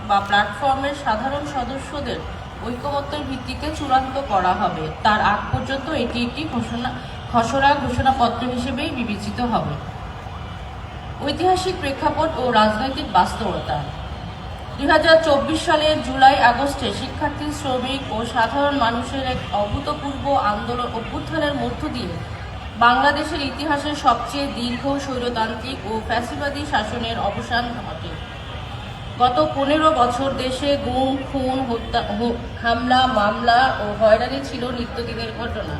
বা প্ল্যাটফর্মের সাধারণ সদস্যদের ঐকমত্যের ভিত্তিতে চূড়ান্ত করা হবে। তার আগ পর্যন্ত এটি একটি খসড়া ঘোষণাপত্র হিসেবেই বিবেচিত হবে। ঐতিহাসিক প্রেক্ষাপট ও রাজনৈতিক বাস্তবতা। 2024 সালের জুলাই আগস্টে শিক্ষার্থী, শ্রমিক ও সাধারণ মানুষের এক অভূতপূর্ব অভ্যুত্থানের মধ্য দিয়ে বাংলাদেশের ইতিহাসের সবচেয়ে দীর্ঘ স্বৈরতান্ত্রিক ও ফ্যাসিবাদী শাসনের অবসান ঘটে। গত 15 বছর দেশে গুম, খুন, হত্যা, হামলা, মামলা ও হয়রানি ছিল নিত্যদিনের ঘটনা।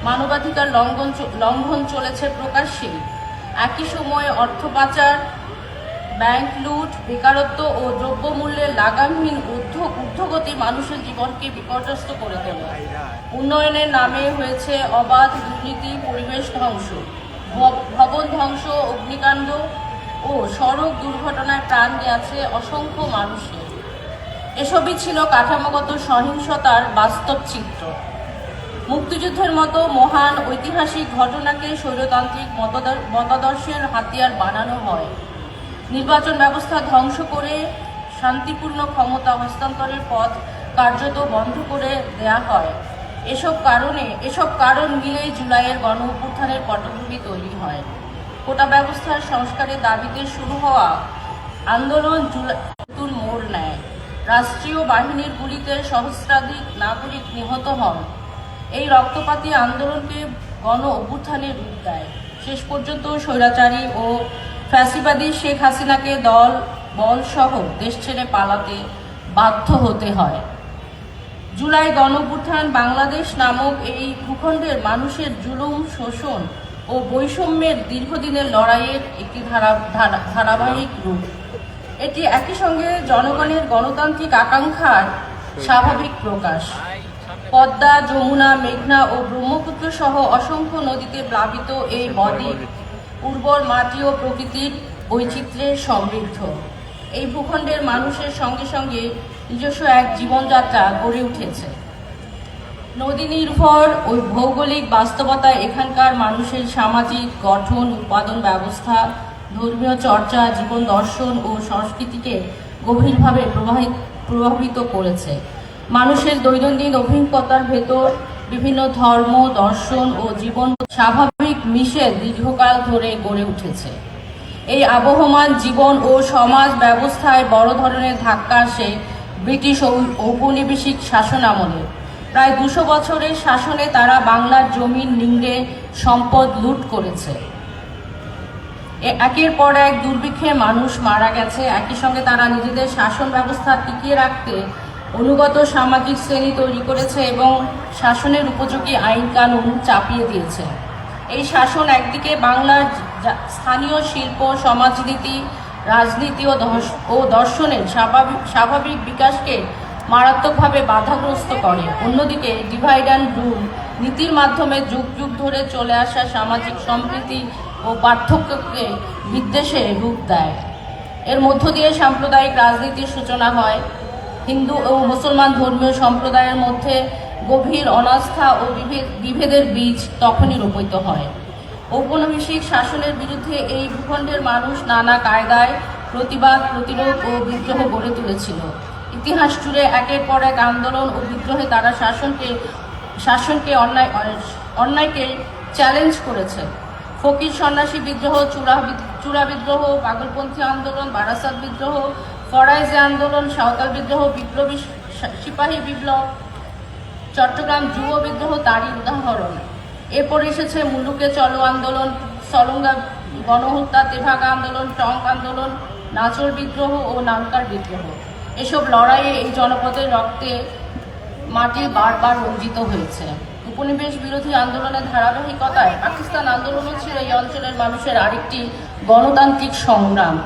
মানবাধিকার লঙ্ঘন চলেছে প্রকাশ্যেই। একই সময়ে অর্থ পাচার, ব্যাংক লুট, বেকারত্ব ও দ্রব্যমূল্যের লাগামহীন ঊর্ধ্বগতি মানুষের জীবনকে বিপর্যস্ত করে তোলে। উন্নয়নের নামে হয়েছে অবাধ দুর্নীতি, পরিবেশ ধ্বংস, ভবন ধ্বংস, অগ্নিকাণ্ড ও সড়ক দুর্ঘটনায় প্রাণ গেছে অসংখ্য মানুষের। এসবই ছিল কাঠামোগত সহিংসতার বাস্তব চিত্র। মুক্তিযুদ্ধের মতো মহান ঐতিহাসিক ঘটনাকে স্বৈরতান্ত্রিক মতাদর্শের হাতিয়ার বানানো হয়। নির্বাচন ব্যবস্থা ধ্বংস করে শান্তিপূর্ণ ক্ষমতা হস্তান্তরের পথ কার্যত বন্ধ করে দেয়া হয়। এসব কারণ মিলেই জুলাইয়ের গণ অভ্যুত্থানের পটভূমি তৈরি হয়। কোটা ব্যবস্থার সংস্কারের দাবিতে শুরু হওয়া আন্দোলন নতুন মোড় নেয়। রাষ্ট্রীয় বাহিনীর গুলিতে সহস্রাধিক নাগরিক নিহত হন। এই রক্তপাতী আন্দোলনকে গণ অভ্যুত্থানের রূপ দেয়। শেষ পর্যন্ত স্বৈরাচারী ও ফ্যাসিবাদী শেখ হাসিনাকে বলসহ দেশ ছেড়ে পালাতে বাধ্য হতে হয়। জুলাই গণ অভ্যুত্থান বাংলাদেশ নামক এই ভূখণ্ডের মানুষের জুলুম, শোষণ ও বৈষম্যের দীর্ঘদিনের লড়াইয়ের একটি ধারাবাহিক রূপ। এটি একই সঙ্গে জনগণের গণতান্ত্রিক আকাঙ্ক্ষার স্বাভাবিক প্রকাশ। পদ্মা, যমুনা, মেঘনা ও ব্রহ্মপুত্র সহ অসংখ্য নদীতে প্লাবিত এই বদ্বীপ উর্বর মাটি ও প্রকৃতির বৈচিত্র্যে সমৃদ্ধ। এই ভূখণ্ডের মানুষের সঙ্গে সঙ্গে নিজস্ব এক জীবনযাত্রা গড়ে উঠেছে। নদী নির্ভর ওই ভৌগোলিক বাস্তবতায় এখানকার মানুষের সামাজিক গঠন, উৎপাদন ব্যবস্থা, ধর্মীয় চর্চা, জীবন দর্শন ও সংস্কৃতিকে গভীরভাবে প্রভাবিত করেছে। মানুষের দৈনন্দিন অভিজ্ঞতার ভেতর বিভিন্ন ধর্ম, দর্শন ও জীবন স্বাভাবিক মিশে দীর্ঘকাল ধরে গড়ে উঠেছে। এই আবহমান জীবন ও সমাজ ব্যবস্থায় বড় ধরনের ধাক্কা আসে ব্রিটিশ ঔপনিবেশিক শাসন আমলে। প্রায় 200 বছরের শাসনে তারা বাংলার জমিন নিংড়ে সম্পদ লুট করেছে। একের পর এক দুর্ভিক্ষে মানুষ মারা গেছে। একই সঙ্গে তারা নিজেদের শাসন ব্যবস্থা টিকিয়ে রাখতে অনুগত সামাজিক শ্রেণী তৈরি করেছে এবং শাসনের উপযোগী আইন কানুন চাপিয়ে দিয়েছে। এই শাসন একদিকে বাংলার স্থানীয় শিল্প, সমাজনীতি, রাজনীতি ও দর্শনের স্বাভাবিক বিকাশকে মারাত্মকভাবে বাধাগ্রস্ত করে। অন্যদিকে ডিভাইড অ্যান্ড রুল নীতির মাধ্যমে যুগ যুগ ধরে চলে আসা সামাজিক সম্প্রীতি ও পার্থক্যকে বিদ্বেষে রূপ দেয়। এর মধ্য দিয়ে সাম্প্রদায়িক রাজনীতির সূচনা হয়। হিন্দু ও মুসলমান ধর্মীয় সম্প্রদায়ের মধ্যে গভীর অনাস্থা ও বিভেদের বীজ তখনই রোপিত হয়। ঔপনিবেশিক শাসনের বিরুদ্ধে এই ভূখণ্ডের মানুষ নানা কায়দায় প্রতিবাদ, প্রতিরোধ ও বিদ্রোহ গড়ে তুলেছিল। ইতিহাস জুড়ে একের পর এক আন্দোলন ও বিদ্রোহে তারা শাসনকে অন্যায়কে চ্যালেঞ্জ করেছে। ফকির সন্ন্যাসী বিদ্রোহ, চূড়া বিদ্রোহ, পাগলপন্থী আন্দোলন, বারাসাত বিদ্রোহ, ফরাইজি আন্দোলন, সাঁওতাল বিদ্রোহ, বিপ্লবী সিপাহী বিপ্লব, চট্টগ্রাম যুব বিদ্রোহ তারই উদাহরণ। এরপর এসেছে মুলুকে চলো আন্দোলন, সলঙ্গা গণহত্যা, তেভাগা আন্দোলন, টঙ্ক আন্দোলন, নাচর বিদ্রোহ ও নামকার বিদ্রোহ। এসব লড়াইয়ে এই জনপদের রক্তে মাটি বারবার রঞ্জিত হয়েছে। উপনিবেশ বিরোধী আন্দোলনের ধারাবাহিকতায় পাকিস্তান আন্দোলনও ছিল এই অঞ্চলের মানুষের আরেকটি গণতান্ত্রিক সংগ্রাম।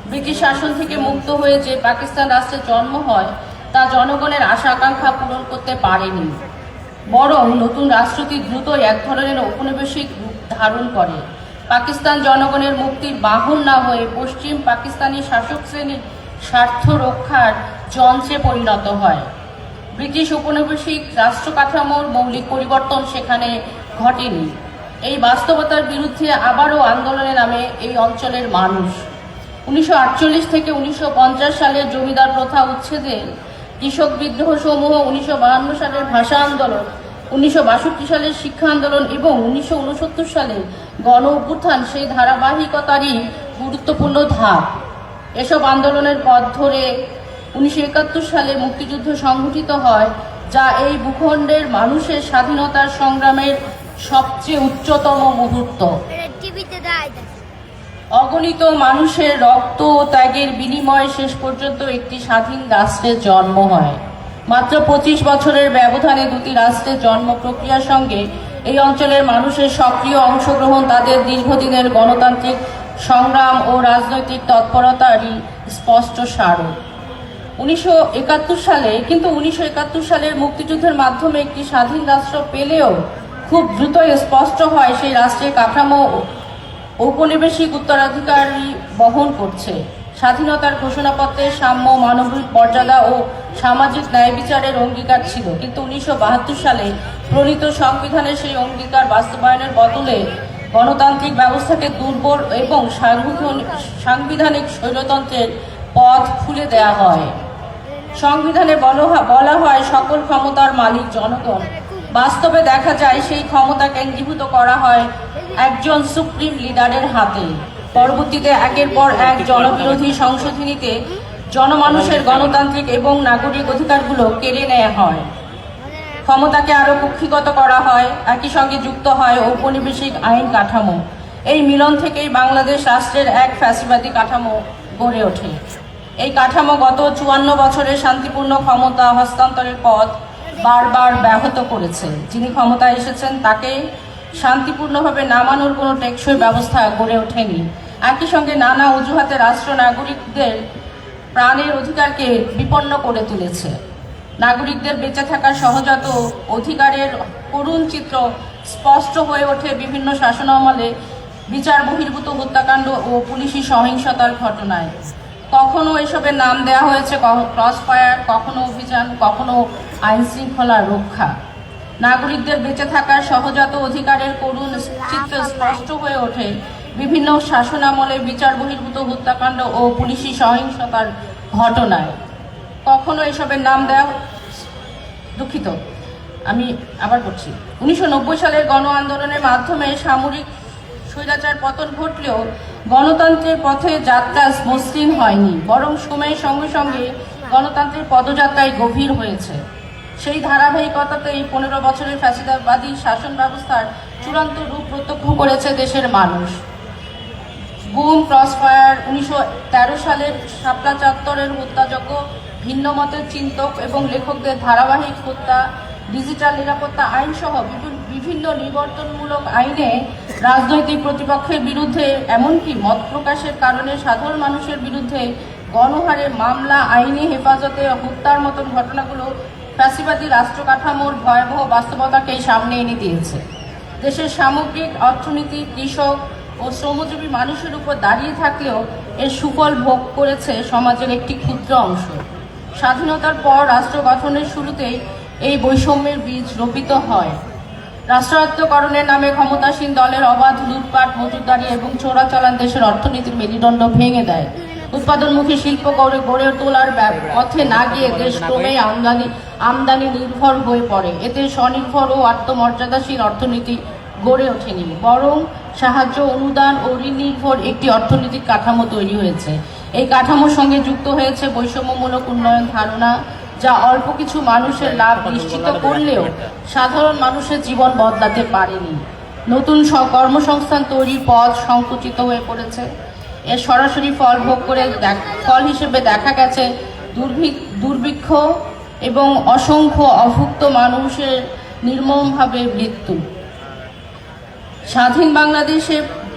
ব্রিটিশ শাসন থেকে মুক্ত হয়ে যে পাকিস্তান রাষ্ট্রের জন্ম হয় তা জনগণের আশা আকাঙ্ক্ষা পূরণ করতে পারেনি, বরং নতুন রাষ্ট্রটি দ্রুতই এক ধরনের ঔপনিবেশিক রূপ ধারণ করে। পাকিস্তান জনগণের মুক্তির বাহন না হয়ে পশ্চিম পাকিস্তানি শাসক শ্রেণীর স্বার্থ রক্ষার যন্ত্রে পরিণত হয়। ব্রিটিশ ঔপনিবেশিক রাষ্ট্র কাঠামোর মৌলিক পরিবর্তন সেখানে ঘটেনি। এই বাস্তবতার বিরুদ্ধে আবারও আন্দোলনে নামে এই অঞ্চলের মানুষ। 1948 থেকে 1950 সালের জমিদার প্রথা উচ্ছেদের, কৃষক বিদ্রোহ সমূহ, 1952 সালের ভাষা আন্দোলন, 1962 সালের শিক্ষা আন্দোলন এবং 1969 সালের গণ অভ্যুত্থান সেই ধারাবাহিকতারই গুরুত্বপূর্ণ ধাপ। এসব আন্দোলনের পথ ধরে 1971 সালে মুক্তিযুদ্ধ সংঘটিত হয়, যা এই ভূখণ্ডের মানুষের স্বাধীনতার সংগ্রামের সবচেয়ে উচ্চতম মুহূর্ত। অগণিত মানুষের রক্ত ও ত্যাগের বিনিময়ে শেষ পর্যন্ত একটি স্বাধীন রাষ্ট্রের জন্ম হয়। মাত্র 25 বছরের ব্যবধানে দুটি রাষ্ট্রের জন্ম প্রক্রিয়ার সঙ্গে এই অঞ্চলের মানুষের সক্রিয় অংশগ্রহণ তাদের দীর্ঘদিনের গণতান্ত্রিক সংগ্রাম ও রাজনৈতিক তৎপরতারই স্পষ্ট স্মারক। 1971 সালের মুক্তিযুদ্ধের মাধ্যমে একটি স্বাধীন রাষ্ট্র পেলেও খুব দ্রুত স্পষ্ট হয় সেই রাষ্ট্রের কাঠামো ঔপনিবেশিক উত্তরাধিকারী বহন করছে। স্বাধীনতার ঘোষণাপত্রে সাম্য, মানবিক মর্যাদা ও সামাজিক ন্যায় বিচারের অঙ্গীকার ছিল, কিন্তু 1972 সালে প্রণীত সংবিধানের সেই অঙ্গীকার বাস্তবায়নের বদলে গণতান্ত্রিক ব্যবস্থাকে দুর্বল এবং সাংবিধানিক স্বৈরতন্ত্রের পথ খুলে দেয়া হয়। সংবিধানে বলা হয় সকল ক্ষমতার মালিক জনগণ। বাস্তবে দেখা যায় সেই ক্ষমতা কেন্দ্রীভূত করা হয় একজন সুপ্রিম লিডারের হাতে। পরবর্তীতে একের পর এক জনবিরোধী সংশোধনীতে জনমানুষের গণতান্ত্রিক এবং নাগরিক অধিকারগুলো কেড়ে নেওয়া হয়, ক্ষমতাকে আরো কুক্ষিগত করা হয়, একই সঙ্গে যুক্ত হয় ঔপনিবেশিক আইন কাঠামো। এই মিলন থেকেই বাংলাদেশ রাষ্ট্রের এক ফ্যাসিবাদী কাঠামো গড়ে ওঠে। এই কাঠামো গত 54 বছরের শান্তিপূর্ণ ক্ষমতা হস্তান্তরের পথ বারবার ব্যাহত করেছে। যিনি ক্ষমতায় এসেছেন তাকে শান্তিপূর্ণভাবে নামানোর কোনো টেকসই ব্যবস্থা গড়ে ওঠেনি। একই সঙ্গে নানা অজুহাতে রাষ্ট্র নাগরিকদের প্রাণের অধিকারকে বিপন্ন করে তুলেছে। নাগরিকদের বেঁচে থাকার সহজাত অধিকারের করুণ চিত্র স্পষ্ট হয়ে ওঠে বিভিন্ন শাসনামলে বিচার বহির্ভূত হত্যাকাণ্ড ও পুলিশি সহিংসতার ঘটনায়। কখনো এসবের নাম দেওয়া হয়েছে ক্রসফায়ার, কখনো অভিযান, কখনো আইন শৃঙ্খলা রক্ষা। নাগরিকদের বেঁচে থাকার সহজাত অধিকারের করুণ চিত্র স্পষ্ট হয়ে ওঠে বিভিন্ন শাসনামলে বিচার বহির্ভূত হত্যাকাণ্ড ও পুলিশি সহিংসতার ঘটনায়। কখনো এসবের নাম দেওয়া, দুঃখিত আমি আবার বলছি, 1990 সালের গণ আন্দোলনের মাধ্যমে সামরিক স্বৈরাচার পতন ঘটলেও গণতন্ত্রের পথে যাত্রা মসৃণ হয়নি, বরং সময়ের সঙ্গে সঙ্গে গণতন্ত্রের পদযাত্রায় গভীর হয়েছে। সেই ধারাবাহিকতাতেই 15 বছরের ফ্যাসিবাদী শাসন ব্যবস্থার চূড়ান্ত রূপ প্রত্যক্ষ করেছে দেশের মানুষ। গুম, ক্রসফায়ার, 1913 সালের শাপলা চত্বরের হত্যাযজ্ঞ, ভিন্ন মতের চিন্তক এবং লেখকদের ধারাবাহিক হত্যা, ডিজিটাল নিরাপত্তা আইন সহ বিভিন্ন নিবর্তনমূলক আইনে রাজনৈতিক প্রতিপক্ষের বিরুদ্ধে, এমনকি মত প্রকাশের কারণে সাধারণ মানুষের বিরুদ্ধে গণহারে মামলা, আইনি হেফাজতে হত্যার মতন ঘটনাগুলো ফ্যাসিবাদী রাষ্ট্র কাঠামোর ভয়াবহ বাস্তবতাকেই সামনে এনে দিয়েছে। দেশের সামগ্রিক অর্থনীতি কৃষক ও শ্রমজীবী মানুষের উপর দাঁড়িয়ে থাকলেও এর সুফল ভোগ করেছে সমাজের একটি ক্ষুদ্র অংশ। স্বাধীনতার পর রাষ্ট্র গঠনের শুরুতেই এই বৈষম্যের বীজ রোপিত হয়। রাষ্ট্রায়ত্তকরণের নামে ক্ষমতাসীন দলের অবাধ লুটপাট, মজুতদারি এবং চোরাচালান দেশের অর্থনীতির মেরুদণ্ড ভেঙে দেয়। উৎপাদনমুখী শিল্প গড়ে তোলার পথে না গিয়ে দেশ ক্রমেই আমদানি নির্ভর হয়ে পড়ে। এতে স্বনির্ভর ও আত্মমর্যাদাশীল অর্থনীতি গড়ে ওঠেনি, বরং সাহায্য, অনুদান ও ঋণ নির্ভর একটি অর্থনৈতিক কাঠামো তৈরি হয়েছে। এই কাঠামোর সঙ্গে যুক্ত হয়েছে বৈষম্যমূলক উন্নয়ন ধারণা, যা অল্প কিছু মানুষের লাভ নিশ্চিত করলেও সাধারণ মানুষের জীবন বদলাতে পারেনি। নতুন কর্মসংস্থান তৈরির পথ সংকুচিত হয়ে পড়েছে। এর সরাসরি ফল হিসেবে দেখা গেছে দুর্ভিক্ষ এবং অসংখ্য অভুক্ত মানুষের নির্মমভাবে মৃত্যু। স্বাধীন বাংলাদেশে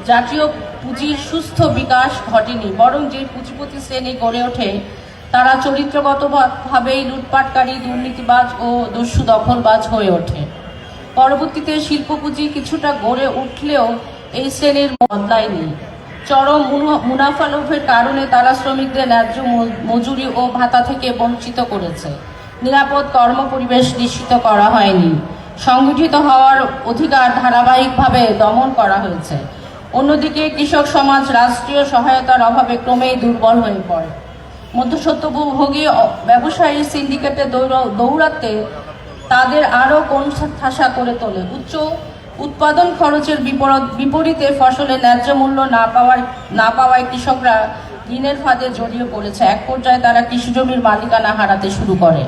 জাতীয় পুঁজির সুস্থ বিকাশ ঘটেনি, বরং যে পুঁজিপতি শ্রেণী গড়ে ওঠে তারা চরিত্রগতভাবেই লুটপাটকারী, দুর্নীতিবাজ ও দস্যু দখলবাজ হয়ে ওঠে। পরবর্তীতে শিল্প পুঁজি কিছুটা গড়ে উঠলেও এই শ্রেণীর বদলায়নি। চরম মুনাফা লোভের কারণে তারা শ্রমিকদের ন্যায্য মজুরি ও ভাতা থেকে বঞ্চিত করেছে। নিরাপদ কর্মপরিবেশ নিশ্চিত করা হয়নি। সংগঠিত হওয়ার অধিকার ধারাবাহিকভাবে দমন করা হয়েছে। অন্যদিকে কৃষক সমাজ রাষ্ট্রীয় সহায়তার অভাবে ক্রমেই দুর্বল হয়ে পড়ে। মধ্যস্বত্বভোগী ব্যবসায়ী সিন্ডিকেটে দৌড়াতে তাদের আরও কোণঠাসা করে তোলে। উচ্চ উৎপাদন খরচের বিপরীতে ফসলের ন্যায্য মূল্য না পাওয়ায় কৃষকরা ঋণের ফাঁদে জড়িয়ে পড়েছে। এক পর্যায়ে তারা কৃষিজমির মালিকানা হারাতে শুরু করে।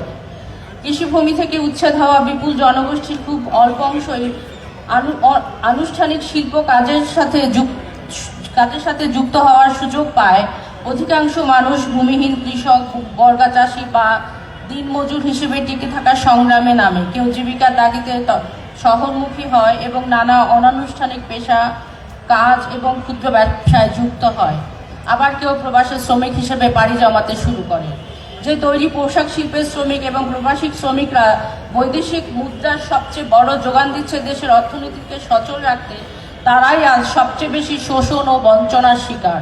কৃষিভূমি থেকে উচ্ছেদ হওয়া বিপুল জনগোষ্ঠীর খুব অল্প অংশই আনুষ্ঠানিক শিল্প কাজের সাথে যুক্ত হওয়ার সুযোগ পায়। অধিকাংশ মানুষ ভূমিহীন কৃষক, বর্গা চাষি বা দিনমজুর হিসেবে টিকে থাকার সংগ্রামে নামে। কেউ জীবিকার তাগিদে শহরমুখী হয় এবং নানা অনানুষ্ঠানিক পেশা কাজ এবং ক্ষুদ্র ব্যবসায় যুক্ত হয়। আবার কেউ প্রবাসী শ্রমিক হিসেবে পাড়ি জমাতে শুরু করে। যে তৈরি পোশাক শিল্পের শ্রমিক এবং প্রবাসী শ্রমিকরা বৈদেশিক মুদ্রার সবচেয়ে বড় যোগান দিচ্ছে দেশের অর্থনীতিকে সচল রাখতে, তারাই আজ সবচেয়ে বেশি শোষণ ও বঞ্চনার শিকার।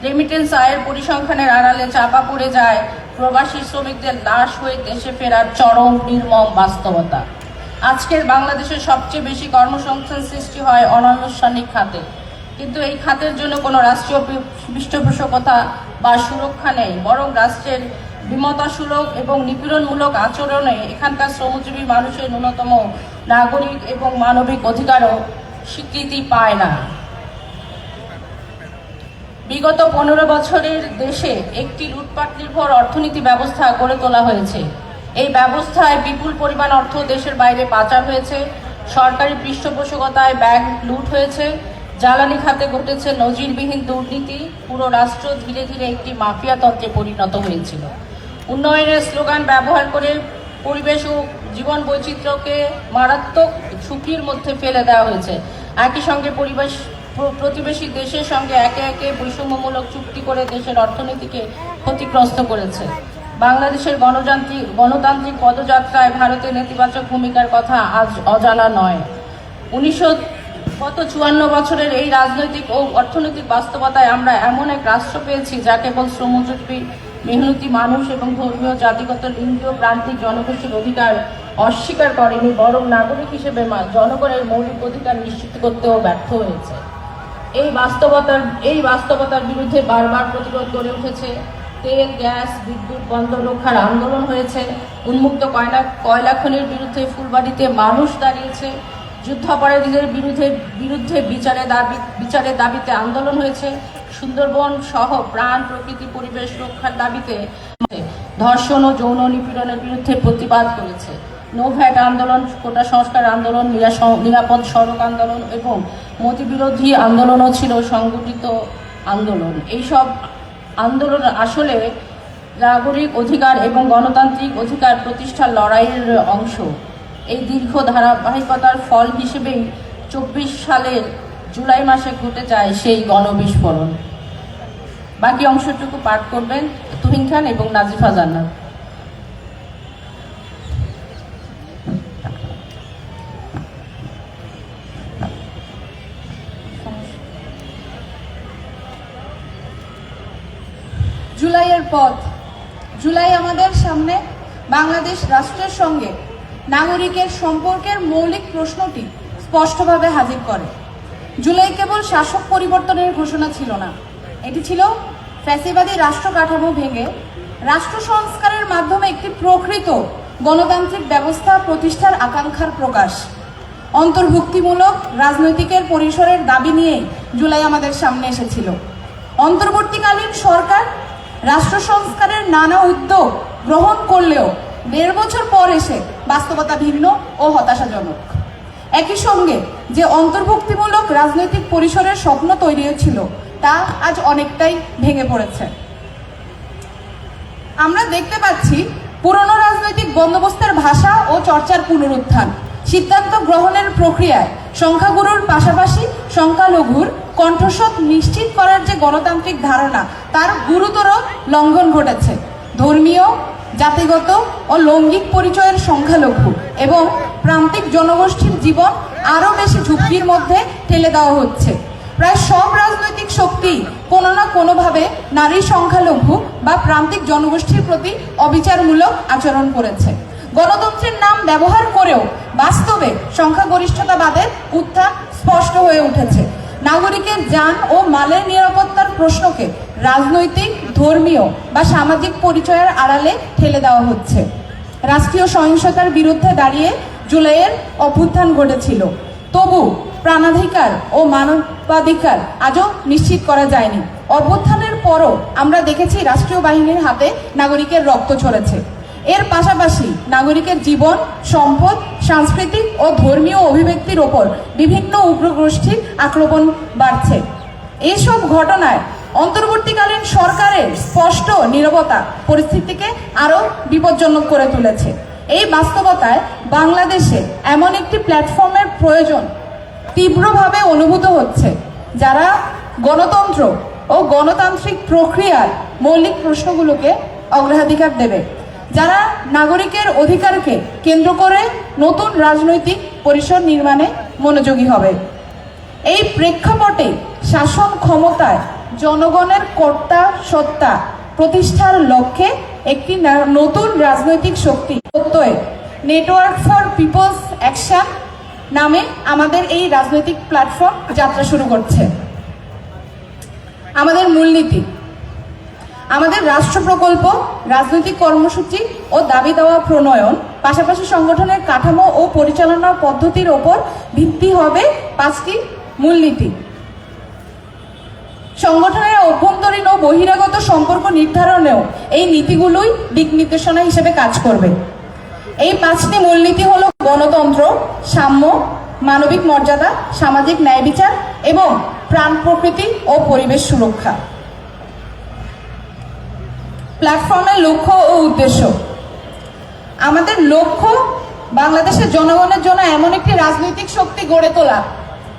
রেমিটেন্স আয়ের পরিসংখ্যানের আড়ালে চাপা পড়ে যায় প্রবাসী শ্রমিকদের লাশ হয়ে দেশে ফেরার চরম নির্মম বাস্তবতা। আজকের বাংলাদেশের সবচেয়ে বেশি কর্মসংস্থান সৃষ্টি হয় অনানুষ্ঠানিক খাতে, কিন্তু এই খাতের জন্য কোনো রাষ্ট্রীয় পৃষ্ঠপোষকতা বা সুরক্ষা নেই। বরং রাষ্ট্রের বিমতাসুলভ এবং নিপীড়নমূলক আচরণে এখানকার শ্রমজীবী মানুষের ন্যূনতম নাগরিক এবং মানবিক অধিকারও স্বীকৃতি পায় না। বিগত 15 বছরের দেশে একটি লুটপাট নির্ভর অর্থনীতি ব্যবস্থা গড়ে তোলা হয়েছে। এই ব্যবস্থায় বিপুল পরিমাণ অর্থ দেশের বাইরে পাচার হয়েছে, সরকারি পৃষ্ঠপোষকতায় ব্যাংক লুট হয়েছে, জ্বালানি খাতে ঘটেছে নজিরবিহীন দুর্নীতি। পুরো রাষ্ট্র ধীরে ধীরে একটি মাফিয়াতন্ত্রে পরিণত হয়েছিল। উন্নয়নের স্লোগান ব্যবহার করে পরিবেশ ও জীবন বৈচিত্র্যকে মারাত্মক ঝুঁকির মধ্যে ফেলে দেওয়া হয়েছে। একই সঙ্গে প্রতিবেশী দেশের সঙ্গে একে একে বৈষম্যমূলক চুক্তি করে দেশের অর্থনীতিকে ক্ষতিগ্রস্ত করেছে। বাংলাদেশের গণতান্ত্রিক পদযাত্রায় ভারতের নেতিবাচক ভূমিকার কথা আজ অজানা নয়। 54 বছরের এই রাজনৈতিক ও অর্থনৈতিক বাস্তবতায় আমরা এমন এক রাষ্ট্র পেয়েছি যা কেবল শ্রমজীবী মেহনতি মানুষ এবং ধর্মীয়, জাতিগত, লিঙ্গীয়, প্রান্তিক জনগোষ্ঠীর অধিকার অস্বীকার করেনি, বরং নাগরিক হিসেবে জনগণের মৌলিক অধিকার নিশ্চিত করতেও ব্যর্থ হয়েছে। এই বাস্তবতার বিরুদ্ধে বারবার প্রতিরোধ গড়ে উঠেছে। তেল, গ্যাস, বিদ্যুৎ বন্ধ রক্ষার আন্দোলন হয়েছে। উন্মুক্ত কয়লা খনির বিরুদ্ধে ফুলবাড়িতে মানুষ দাঁড়িয়েছে। যুদ্ধাপরাধীদের বিরুদ্ধে বিচারের দাবিতে আন্দোলন হয়েছে। সুন্দরবন সহ প্রাণ, প্রকৃতি, পরিবেশ রক্ষার দাবিতে ধর্ষণ ও যৌন নিপীড়নের বিরুদ্ধে প্রতিবাদ করেছে। নো ভ্যাট আন্দোলন, কোটা সংস্কার আন্দোলন, নিরাপদ সড়ক আন্দোলন এবং মতিবিরোধী আন্দোলনও ছিল সংগঠিত আন্দোলন। এইসব আন্দোলন আসলে নাগরিক অধিকার এবং গণতান্ত্রিক অধিকার প্রতিষ্ঠার লড়াইয়ের অংশ। এই দীর্ঘ ধারাবাহিকতার ফল হিসেবেই 24 সালের জুলাই মাসে ঘটে যায় সেই গণবিস্ফোরণ। বাকি অংশটুকু পাঠ করবেন তুহিন খান এবং নাজিফা জান্নাত। জুলাইয়ের পথ। জুলাই আমাদের সামনে বাংলাদেশ রাষ্ট্রের সঙ্গে নাগরিকের সম্পর্কের মৌলিক প্রশ্নটি স্পষ্টভাবে হাজির করে। জুলাই কেবল শাসক পরিবর্তনের ঘোষণা ছিল না, এটি ছিল ফ্যাসিবাদী রাষ্ট্র কাঠামো ভেঙে রাষ্ট্র সংস্কারের মাধ্যমে একটি প্রকৃত গণতান্ত্রিক ব্যবস্থা প্রতিষ্ঠার আকাঙ্ক্ষার প্রকাশ। অন্তর্ভুক্তিমূলক রাজনৈতিকের পরিসরের দাবি নিয়ে জুলাই আমাদের সামনে এসেছিল। অন্তর্বর্তীকালীন সরকার রাষ্ট্র সংস্কারের নানা উদ্যোগ গ্রহণ করলেও 1.5 বছর পর এসে বাস্তবতা ভিন্ন ও হতাশাজনক। একই সঙ্গে যে অন্তর্ভুক্তিমূলক রাজনৈতিক পরিসরের স্বপ্ন তৈরি হয়েছিল তা আজ অনেকটাই ভেঙে পড়েছে। আমরা দেখতে পাচ্ছি পুরনো রাজনৈতিক বন্দোবস্তের ভাষা ও চর্চার পুনরুত্থান। সিদ্ধান্ত গ্রহণের প্রক্রিয়ায় সংখ্যাগুরুর পাশাপাশি সংখ্যালঘুর কণ্ঠস্বর নিশ্চিত করার যে গণতান্ত্রিক ধারণা তার গুরুতর লঙ্ঘন ঘটেছে। ধর্মীয়, জাতিগত ও লৈঙ্গিক পরিচয়ের সংখ্যালঘু এবং প্রান্তিক জনগোষ্ঠীর জীবন আরও বেশি ঝুঁকির মধ্যে ঠেলে দেওয়া হচ্ছে। প্রায় সব রাজনৈতিক শক্তি কোনো না কোনোভাবে নারী, সংখ্যালঘু বা প্রান্তিক জনগোষ্ঠীর প্রতি অবিচারমূলক আচরণ করেছে। গণতন্ত্রের নাম ব্যবহার করেও বাস্তবে সংখ্যাগরিষ্ঠতাবাদের উত্থান স্পষ্ট হয়ে উঠেছে। নাগরিকের যান ও মালের নিরাপত্তার প্রশ্নকে রাজনৈতিক, ধর্মীয় বা সামাজিক পরিচয়ের আড়ালে ঠেলে দেওয়া হচ্ছে। রাষ্ট্রীয় সহিংসতার বিরুদ্ধে দাঁড়িয়ে জুলাইয়ের অভ্যুত্থান ঘটেছিল, তবু প্রাণাধিকার ও মানবাধিকার আজও নিশ্চিত করা যায়নি। অভ্যুত্থানের পরও আমরা দেখেছি রাষ্ট্রীয় বাহিনীর হাতে নাগরিকের রক্ত ঝরেছে। এর পাশাপাশি নাগরিকের জীবন, সম্পদ, সাংস্কৃতিক ও ধর্মীয় অভিব্যক্তির ওপর বিভিন্ন উগ্রগোষ্ঠীর আক্রমণ বাড়ছে। এইসব ঘটনায় অন্তর্বর্তীকালীন সরকারের স্পষ্ট নীরবতা পরিস্থিতিকে আরও বিপজ্জনক করে তুলেছে। এই বাস্তবতায় বাংলাদেশে এমন একটি প্ল্যাটফর্মের প্রয়োজন তীব্রভাবে অনুভূত হচ্ছে, যারা গণতন্ত্র ও গণতান্ত্রিক প্রক্রিয়ার মৌলিক প্রশ্নগুলোকে অগ্রাধিকার দেবে, যারা নাগরিকের অধিকারকে কেন্দ্র করে নতুন রাজনৈতিক পরিসর নির্মাণে মনোযোগী হবে। এই প্রেক্ষাপটে শাসন ক্ষমতায় জনগণের কর্তা সত্তা প্রতিষ্ঠার লক্ষ্যে একটি নতুন রাজনৈতিক শক্তি প্রত্যয়ে নেটওয়ার্ক ফর পিপলস অ্যাকশন নামে আমাদের এই রাজনৈতিক প্ল্যাটফর্ম যাত্রা শুরু করছে। আমাদের মূলনীতি, আমাদের রাষ্ট্র প্রকল্প, রাজনৈতিক কর্মসূচি ও দাবি দেওয়া প্রণয়ন, পাশাপাশি সংগঠনের কাঠামো ও পরিচালনা পদ্ধতির ওপর ভিত্তি হবে 5টি মূলনীতি। সংগঠনের অভ্যন্তরীণ ও বহিরাগত সম্পর্ক নির্ধারণেও এই নীতিগুলোই দিক নির্দেশনা হিসেবে কাজ করবে। এই 5টি মূলনীতি হলো গণতন্ত্র, সাম্য, মানবিক মর্যাদা, সামাজিক ন্যায় বিচার এবং প্রাণ প্রকৃতি ও পরিবেশ সুরক্ষা। প্ল্যাটফর্মের লক্ষ্য ও উদ্দেশ্য, আমাদের লক্ষ্য বাংলাদেশের জনগণের জন্য এমন একটি রাজনৈতিক শক্তি গড়ে তোলা,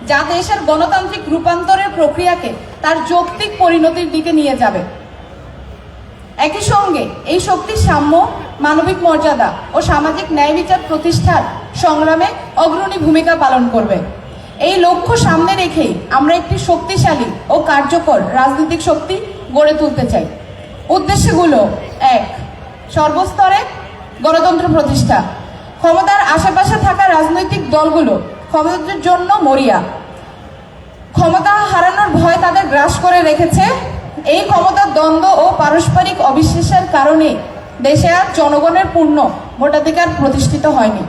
যা দেশের গণতান্ত্রিক রূপান্তরের প্রক্রিয়াকে তার যৌক্তিক পরিণতির দিকে নিয়ে যাবে। একই সঙ্গে এই শক্তি সাম্য, মানবিক মর্যাদা ও সামাজিক ন্যায় বিচার প্রতিষ্ঠার সংগ্রামে অগ্রণী ভূমিকা পালন করবে। এই লক্ষ্য সামনে রেখেই আমরা একটি শক্তিশালী ও কার্যকর রাজনৈতিক শক্তি গড়ে তুলতে চাই। উদ্দেশ্যগুলো: 1. সর্বস্তরে গণতন্ত্র প্রতিষ্ঠা। ক্ষমতার আশেপাশে থাকা রাজনৈতিক দলগুলো ক্ষমতার জন্য মরিয়া। ক্ষমতা হারানোর ভয় তাদের গ্রাস করে রেখেছে। এই ক্ষমতার দ্বন্দ্ব ও পারস্পরিক অবিশ্বাসের কারণে দেশে আর জনগণের পূর্ণ ভোটাধিকার প্রতিষ্ঠিত হয়নি।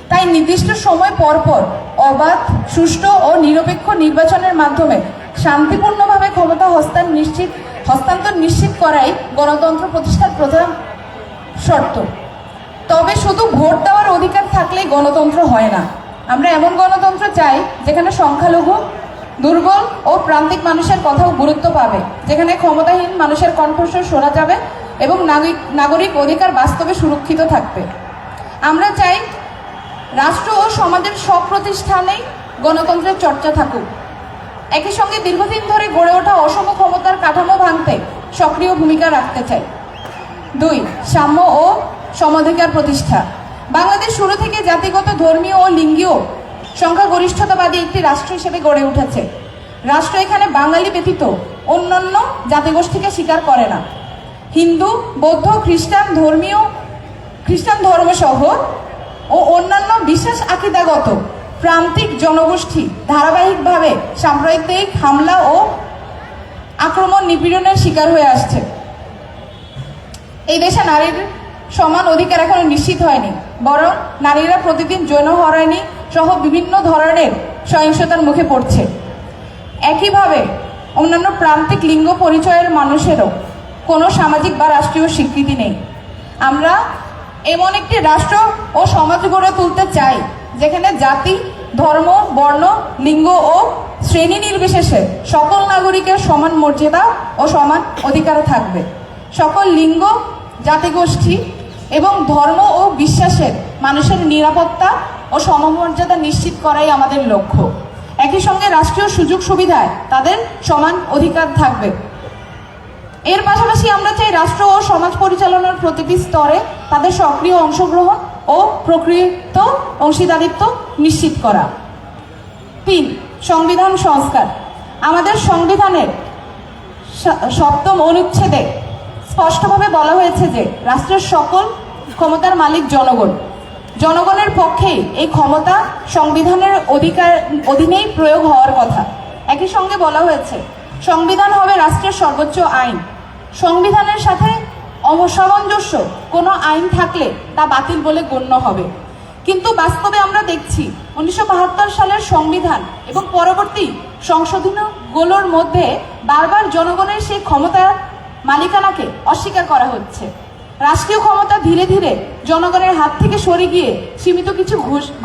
তাই নির্দিষ্ট সময় পরপর অবাধ, সুষ্ঠু ও নিরপেক্ষ নির্বাচনের মাধ্যমে শান্তিপূর্ণভাবে ক্ষমতা হস্তান্তর নিশ্চিত করাই গণতন্ত্র প্রতিষ্ঠার প্রধান শর্ত। তবে শুধু ভোট দেওয়ার অধিকার থাকলেই গণতন্ত্র হয় না। আমরা এমন গণতন্ত্র চাই যেখানে সংখ্যালঘু, দুর্বল ও প্রান্তিক মানুষের কথাও গুরুত্ব পাবে, যেখানে ক্ষমতাহীন মানুষের কণ্ঠস্বর শোনা যাবে এবং নাগরিক অধিকার বাস্তবে সুরক্ষিত থাকবে। আমরা চাই রাষ্ট্র ও সমাজের সব প্রতিষ্ঠানেই গণতন্ত্রের চর্চা থাকুক। একই সঙ্গে দীর্ঘদিন ধরে গড়ে ওঠা অসম ক্ষমতার কাঠামো ভাঙতে সক্রিয় ভূমিকা রাখতে চাই। 2. সাম্য ও সমাধিকার প্রতিষ্ঠা। বাংলাদেশ শুরু থেকে জাতিগত, ধর্মীয় ও লিঙ্গীয় সংখ্যাগরিষ্ঠতাবাদী একটি রাষ্ট্র হিসেবে গড়ে উঠেছে। রাষ্ট্র এখানে বাঙালি ব্যতীত অন্যান্য জাতিগোষ্ঠীকে স্বীকার করে না। হিন্দু, বৌদ্ধ, খ্রিস্টান ধর্মসহ ও অন্যান্য বিশ্বাস আকিদাগত প্রান্তিক জনগোষ্ঠী ধারাবাহিকভাবে সাম্প্রদায়িক হামলা ও আক্রমণ, নিপীড়নের শিকার হয়ে আসছে। এই দেশে নারীর সমান অধিকার এখনো নিশ্চিত হয়নি, বরং নারীরা প্রতিদিন যৌন হয়রানি সহ বিভিন্ন ধরনের সহিংসতার মুখে পড়ছে। একইভাবে অন্যান্য প্রান্তিক লিঙ্গ পরিচয়ের মানুষেরও কোনো সামাজিক বা রাষ্ট্রীয় স্বীকৃতি নেই। আমরা এমন একটি রাষ্ট্র ও সমাজ গড়ে তুলতে চাই যেখানে জাতি, ধর্ম, বর্ণ, লিঙ্গ ও শ্রেণী নির্বিশেষে সকল নাগরিকের সমান মর্যাদা ও সমান অধিকার থাকবে। সকল লিঙ্গ, জাতিগোষ্ঠী এবং ধর্ম ও বিশ্বাসের মানুষের নিরাপত্তা ও সমমর্যাদা নিশ্চিত করাই আমাদের লক্ষ্য। একই সঙ্গে রাষ্ট্রীয় সুযোগ সুবিধায় তাদের সমান অধিকার থাকবে। এর পাশাপাশি আমরা চাই রাষ্ট্র ও সমাজ পরিচালনার প্রতিটি স্তরে তাদের সক্রিয় অংশগ্রহণ ও প্রকৃত অংশীদারিত্ব নিশ্চিত করা। 3. সংবিধান সংস্কার। আমাদের সংবিধানের 7ম অনুচ্ছেদে স্পষ্টভাবে বলা হয়েছে যে রাষ্ট্রের সকল ক্ষমতার মালিক জনগণ। জনগণের পক্ষেই এই ক্ষমতা সংবিধানের অধীনেই প্রয়োগ হওয়ার কথা। একই সঙ্গে বলা হয়েছে সংবিধান হবে রাষ্ট্রের সর্বোচ্চ আইন। সংবিধানের সাথে অসামঞ্জস্য কোনো আইন থাকলে তা বাতিল বলে গণ্য হবে। কিন্তু বাস্তবে আমরা দেখছি 1972 সালের সংবিধান এবং পরবর্তী সংশোধনগুলোর মধ্যে বারবার জনগণের সেই ক্ষমতার মালিকানাকে অস্বীকার করা হচ্ছে। রাষ্ট্রীয় ক্ষমতা ধীরে ধীরে জনগণের হাত থেকে সরে গিয়ে সীমিত কিছু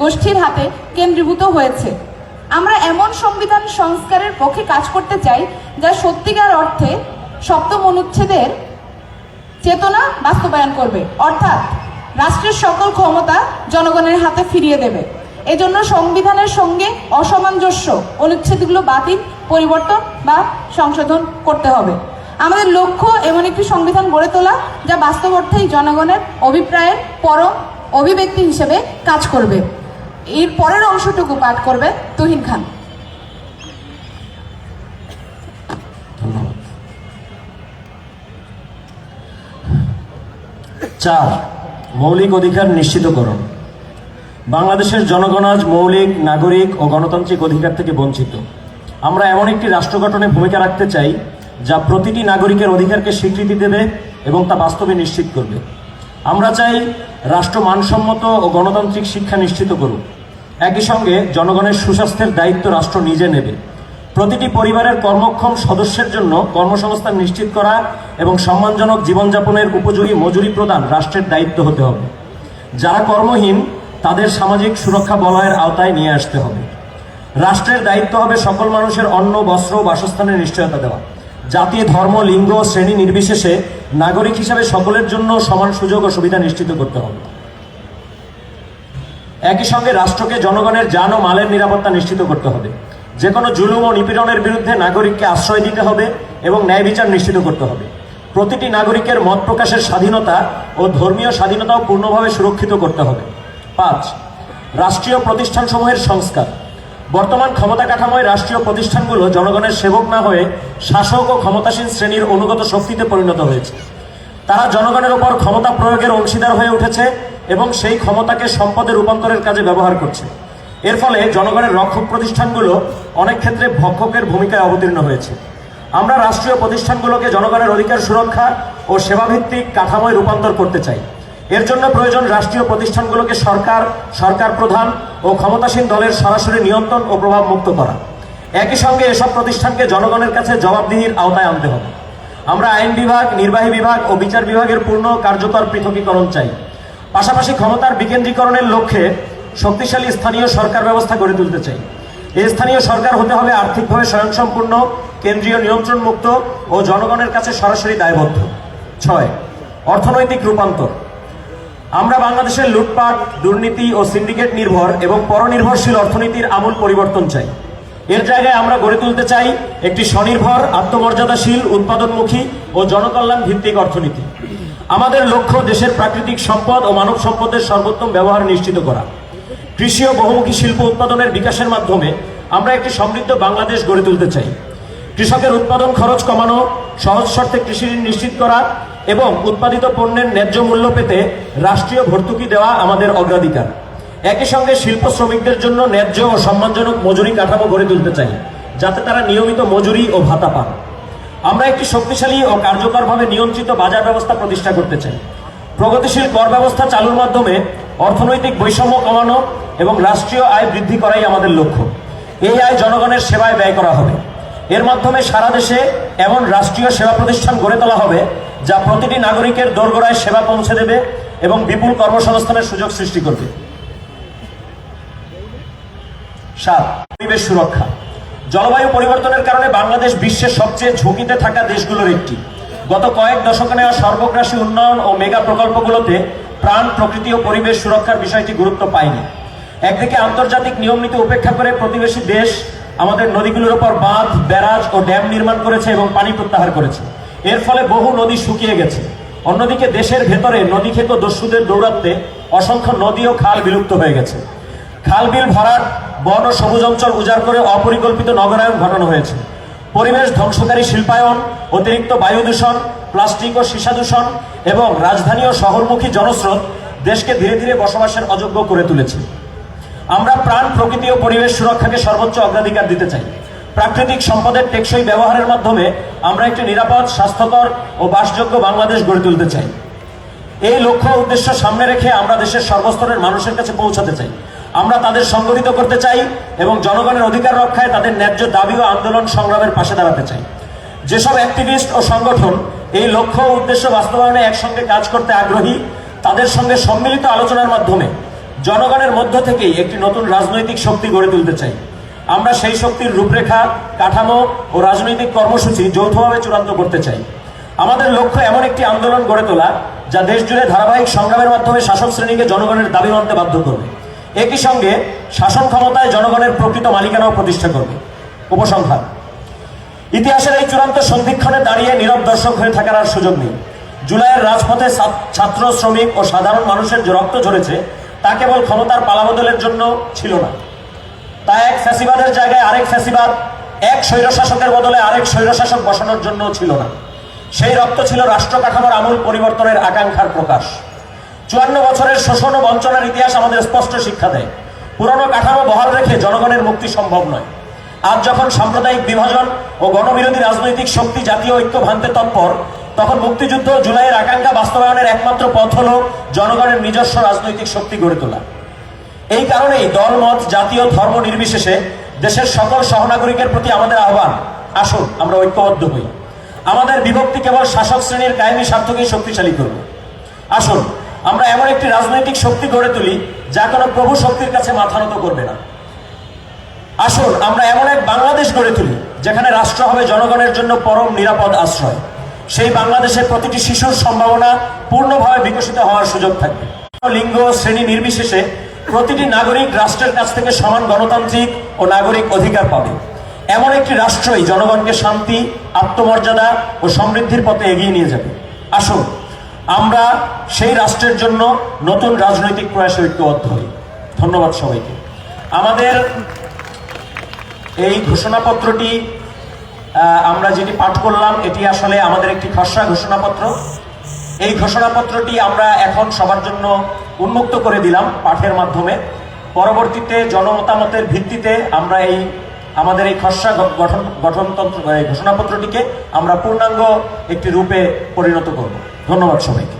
গোষ্ঠীর হাতে কেন্দ্রীভূত হয়েছে। আমরা এমন সংবিধান সংস্কারের পক্ষে কাজ করতে চাই যা সত্যিকার অর্থে সপ্তম অনুচ্ছেদের চেতনা বাস্তবায়ন করবে, অর্থাৎ রাষ্ট্রের সকল ক্ষমতা জনগণের হাতে ফিরিয়ে দেবে। এজন্য সংবিধানের সঙ্গে অসামঞ্জস্য অনুচ্ছেদগুলো বাতিল, পরিবর্তন বা সংশোধন করতে হবে। আমাদের লক্ষ্য এমন একটি সংবিধান গড়ে তোলা যা বাস্তব অর্থেই জনগণের অভিপ্রায়ের পরম অভিব্যক্তি হিসেবে কাজ করবে। এর পরের অংশটুকু পাঠ করবে তুহিন খান। ধন্যবাদ। 4. মৌলিক অধিকার নিশ্চিতকরণ। বাংলাদেশের জনগণ আজ মৌলিক, নাগরিক ও গণতান্ত্রিক অধিকার থেকে বঞ্চিত। আমরা এমন একটি রাষ্ট্র গঠনে ভূমিকা রাখতে চাই যা প্রতিটি নাগরিকের অধিকারকে স্বীকৃতি দেবে এবং তা বাস্তবে নিশ্চিত করবে। আমরা চাই রাষ্ট্র মানসম্মত ও গণতান্ত্রিক শিক্ষা নিশ্চিত করুক। একই সঙ্গে জনগণের সুস্বাস্থ্যের দায়িত্ব রাষ্ট্র নিজে নেবে। প্রতিটি পরিবারের কর্মক্ষম সদস্যের জন্য কর্মসংস্থান নিশ্চিত করা এবং সম্মানজনক জীবনযাপনের উপযোগী মজুরি প্রদান রাষ্ট্রের দায়িত্ব হতে হবে। যারা কর্মহীন তাদের সামাজিক সুরক্ষা বলয়ের আওতায় নিয়ে আসতে হবে। রাষ্ট্রের দায়িত্ব হবে সকল মানুষের অন্ন, বস্ত্র ও বাসস্থানের নিশ্চয়তা দেওয়া। জাতি, ধর্ম, লিঙ্গ, শ্রেণী নির্বিশেষে নাগরিক হিসাবে সকলের জন্য সমান সুযোগ ও সুবিধা নিশ্চিত করতে হবে। একই সঙ্গে রাষ্ট্রকে জনগণের জান ও মালের নিরাপত্তা নিশ্চিত করতে হবে। যে কোনো জুলুম ও নিপীড়নের বিরুদ্ধে নাগরিককে আশ্রয় দিতে হবে এবং ন্যায় বিচার নিশ্চিত করতে হবে। প্রতিটি নাগরিকের মত প্রকাশের স্বাধীনতা ও ধর্মীয় স্বাধীনতাও পূর্ণভাবে সুরক্ষিত করতে হবে। 5. রাষ্ট্রীয় প্রতিষ্ঠানসমূহের সংস্কার। বর্তমান ক্ষমতা কাঠামোয় রাষ্ট্রীয় প্রতিষ্ঠানগুলো জনগণের সেবক না হয়ে শাসক ও ক্ষমতাসীন শ্রেণীর অনুগত শক্তিতে পরিণত হয়েছে। তারা জনগণের উপর ক্ষমতা প্রয়োগের অংশীদার হয়ে উঠেছে এবং সেই ক্ষমতাকে সম্পদে রূপান্তরের কাজে ব্যবহার করছে। এর ফলে জনগণের রক্ষক প্রতিষ্ঠানগুলো অনেক ক্ষেত্রে ভক্ষকের ভূমিকায় অবতীর্ণ হয়েছে। আমরা রাষ্ট্রীয় প্রতিষ্ঠানগুলোকে জনগণের অধিকার সুরক্ষা ও সেবাভিত্তিক কাঠামোয় রূপান্তর করতে চাই। এর জন্য প্রয়োজন রাষ্ট্রীয় প্রতিষ্ঠানগুলোকে সরকার প্রধান ও ক্ষমতাসীন দলের সরাসরি নিয়ন্ত্রণ ও প্রভাব মুক্ত করা। একই সঙ্গে এসব প্রতিষ্ঠানকে জনগণের কাছে জবাবদিহির আওতায় আনতে হবে। আমরা আইন বিভাগ, নির্বাহী বিভাগ ও বিচার বিভাগের পূর্ণ কার্যকর পৃথকীকরণ চাই। পাশাপাশি ক্ষমতার বিকেন্দ্রীকরণের লক্ষ্যে শক্তিশালী স্থানীয় সরকার ব্যবস্থা গড়ে তুলতে চাই। এই স্থানীয় সরকার হতে হবে আর্থিকভাবে স্বয়ংসম্পূর্ণ, কেন্দ্রীয় নিয়ন্ত্রণ মুক্ত ও জনগণের কাছে সরাসরি দায়বদ্ধ। 6. অর্থনৈতিক রূপান্তর। আমরা বাংলাদেশের লুটপাট, দুর্নীতি ও সিন্ডিকেট নির্ভর এবং পরনির্ভরশীল অর্থনীতির আমূল পরিবর্তন চাই। এর জায়গায় আমরা গড়ে তুলতে চাই একটি স্বনির্ভর, আত্মমর্যাদাশীল, উৎপাদনমুখী ও জনকল্যাণ ভিত্তিক অর্থনীতি। আমাদের লক্ষ্য দেশের প্রাকৃতিক সম্পদ ও মানব সম্পদের সর্বোত্তম ব্যবহার নিশ্চিত করা। কৃষি ও বহুমুখী শিল্প উৎপাদনের বিকাশের মাধ্যমে আমরা একটি সমৃদ্ধ বাংলাদেশ গড়ে তুলতে চাই। কৃষকের উৎপাদন খরচ কমানো, সহজ শর্তে কৃষি ঋণ নিশ্চিত করা এবং উৎপাদিত পণ্যের ন্যায্য মূল্য পেতে রাষ্ট্রীয় ভর্তুকি দেওয়া আমাদের অগ্রাধিকার। একই সঙ্গে শিল্প শ্রমিকদের জন্য ন্যায্য ও সম্মানজনক মজুরি কাঠামো গড়ে তুলতে চাই, যাতে তারা নিয়মিত মজুরি ও ভাতা পান। আমরা একটি শক্তিশালী ও কার্যকরভাবে নিয়ন্ত্রিত বাজার ব্যবস্থা প্রতিষ্ঠা করতে চাই। প্রগতিশীল কর ব্যবস্থা চালুর মাধ্যমে অর্থনৈতিক বৈষম্য কমানো এবং রাষ্ট্রীয় আয় বৃদ্ধি করাই আমাদের লক্ষ্য। এই আয় জনগণের সেবায় ব্যয় করা হবে। এর মাধ্যমে সারা দেশে এমন রাষ্ট্রীয় সেবা প্রতিষ্ঠান গড়ে তোলা হবে যা প্রতিটি নাগরিকের দোরগোড়ায় সেবা পৌঁছে দেবে এবং বিপুল কর্মসংস্থানের সুযোগ সৃষ্টি করবে। 7. পরিবেশ সুরক্ষা। জলবায়ু পরিবর্তনের কারণে বাংলাদেশ বিশ্বের সবচেয়ে ঝুঁকিতে থাকা দেশগুলোর একটি। গত কয়েক দশকে নেওয়া সর্বগ্রাসী উন্নয়ন ও মেগা প্রকল্পগুলোতে প্রাণ, প্রকৃতি ও পরিবেশ সুরক্ষার বিষয়টি গুরুত্ব পায়নি। একদিকে আন্তর্জাতিক নিয়মনীতি উপেক্ষা করে প্রতিবেশী দেশ আমাদের নদীগুলোর উপর বাঁধ, ব্যারাজ ও ড্যাম নির্মাণ করেছে এবং পানি প্রত্যাহার করেছে। এর ফলে বহু নদী শুকিয়ে গেছে। অন্যদিকে দেশের ভেতরে নদী খেত দস্যুদের দৌরাত্মে অসংখ্য নদী ও খাল বিলুপ্ত হয়ে গেছে। খাল বিল ভরাট, বন ও সবুজ অঞ্চল উজাড় করে অপরিকল্পিত নগরায়ন ঘটানো হয়েছে। পরিবেশ ধ্বংসকারী শিল্পায়ন, অতিরিক্ত বায়ু দূষণ, প্লাস্টিক ও সীসা দূষণ এবং রাজধানী ও শহরমুখী জনস্রোত দেশকে ধীরে ধীরে বসবাসের অযোগ্য করে তুলেছে। আমরা প্রাণ, প্রকৃতি ও পরিবেশ সুরক্ষাকে সর্বোচ্চ অগ্রাধিকার দিতে চাই। প্রাকৃতিক সম্পদের টেকসই ব্যবহারের মাধ্যমে আমরা একটি নিরাপদ, স্বাস্থ্যকর ও বাসযোগ্য বাংলাদেশ গড়ে তুলতে চাই। এই লক্ষ্য উদ্দেশ্য সামনে রেখে আমরা দেশের সর্বস্তরের মানুষের কাছে পৌঁছাতে চাই। আমরা তাদের সংগঠিত করতে চাই এবং জনগণের অধিকার রক্ষায় তাদের ন্যায্য দাবি ও আন্দোলন সংগ্রামের পাশে দাঁড়াতে চাই। যেসব অ্যাক্টিভিস্ট ও সংগঠন এই লক্ষ্য ও উদ্দেশ্য বাস্তবায়নে একসঙ্গে কাজ করতে আগ্রহী, তাদের সঙ্গে সম্মিলিত আলোচনার মাধ্যমে জনগণের মধ্য থেকেই একটি নতুন রাজনৈতিক শক্তি গড়ে তুলতে চাই। আমরা সেই শক্তির রূপরেখা, কাঠামো ও রাজনৈতিক কর্মসূচি যৌথভাবে চূড়ান্ত করতে চাই। আমাদের লক্ষ্য এমন একটি আন্দোলন গড়ে তোলা যা দেশ জুড়ে ধারাবাহিক সংগ্রামের মাধ্যমে শাসক শ্রেণীকে জনগণের দাবি মানতে বাধ্য করবে। একই সঙ্গে শাসন ক্ষমতায় জনগণের প্রকৃত মালিকানাও প্রতিষ্ঠা করবে। উপসংহার: ইতিহাসের এই চূড়ান্ত সন্ধিক্ষণে দাঁড়িয়ে নীরব দর্শক হয়ে থাকার আর সুযোগ নেই। জুলাইয়ের রাজপথে ছাত্র, শ্রমিক ও সাধারণ মানুষের যে রক্ত ঝরেছে তা কেবল ক্ষমতার পালাবদলের জন্য ছিল না। তা এক ফ্যাসিবাদের জায়গায় আরেক ফ্যাসিবাদ, এক স্বৈরশাসকের বদলে আরেক স্বৈরশাসক বসানোর জন্য ছিল না। সেই রক্ত ছিল রাষ্ট্র কাঠামোর আমূল পরিবর্তনের আকাঙ্ক্ষার প্রকাশ। 54 বছরের শোষণ ও বঞ্চনার ইতিহাস আমাদের স্পষ্ট শিক্ষা দেয়, পুরনো কাঠামো বহাল রেখে জনগণের মুক্তি সম্ভব নয়। আজ যখন সাম্প্রদায়িক বিভাজন ও গণবিরোধী রাজনৈতিক শক্তি জাতীয় ঐক্য ভাঙতে তৎপর, তখন মুক্তিযুদ্ধ জুলাইয়ের আকাঙ্ক্ষা বাস্তবায়নের একমাত্র পথ হল জনগণের নিজস্ব রাজনৈতিক শক্তি গড়ে তোলা। এই কারণেই দল, মত, জাতীয় ধর্ম নির্বিশেষে দেশের সকল সহনাগরিকের প্রতি আমাদের আহ্বান, আসুন আমরা ঐক্যবদ্ধ হই। আমাদের বিভক্তি কেবল শাসক শ্রেণীর কায়েমি স্বার্থকেই শক্তিশালী করবে। আসুন আমরা এমন একটি রাজনৈতিক শক্তি গড়ে তুলি যা কোনো প্রভু শক্তির কাছে মাথা নত করবে না। আসুন আমরা এমন এক বাংলাদেশ গড়ে তুলি যেখানে রাষ্ট্র হবে জনগণের জন্য পরম নিরাপদ আশ্রয়। সেই বাংলাদেশের প্রতিটি শিশুর সম্ভাবনা পূর্ণভাবে বিকশিত হওয়ার সুযোগ থাকবে। লিঙ্গ, শ্রেণী নির্বিশেষে প্রতিটি নাগরিক রাষ্ট্রের কাছ থেকে সমান গণতান্ত্রিক ও নাগরিক অধিকার পাবে। এমন একটি রাষ্ট্রই জনগণকে শান্তি, আত্মমর্যাদা ও সমৃদ্ধির পথে এগিয়ে নিয়ে যাবে। আসুন আমরা সেই রাষ্ট্রের জন্য নতুন রাজনৈতিক প্রয়াসে ঐক্যবদ্ধ হই। ধন্যবাদ সবাইকে। আমাদের এই ঘোষণাপত্রটি আমরা যেটি পাঠ করলাম এটি আসলে আমাদের একটি খসড়া ঘোষণাপত্র। এই ঘোষণাপত্রটি আমরা এখন সবার জন্য উন্মুক্ত করে দিলাম পাঠের মাধ্যমে। পরবর্তীতে জনমতামতের ভিত্তিতে আমরা আমাদের এই খসড়া গঠনতন্ত্র ঘোষণাপত্রটিকে আমরা পূর্ণাঙ্গ একটি রূপে পরিণত করব। ধন্যবাদ সবাইকে।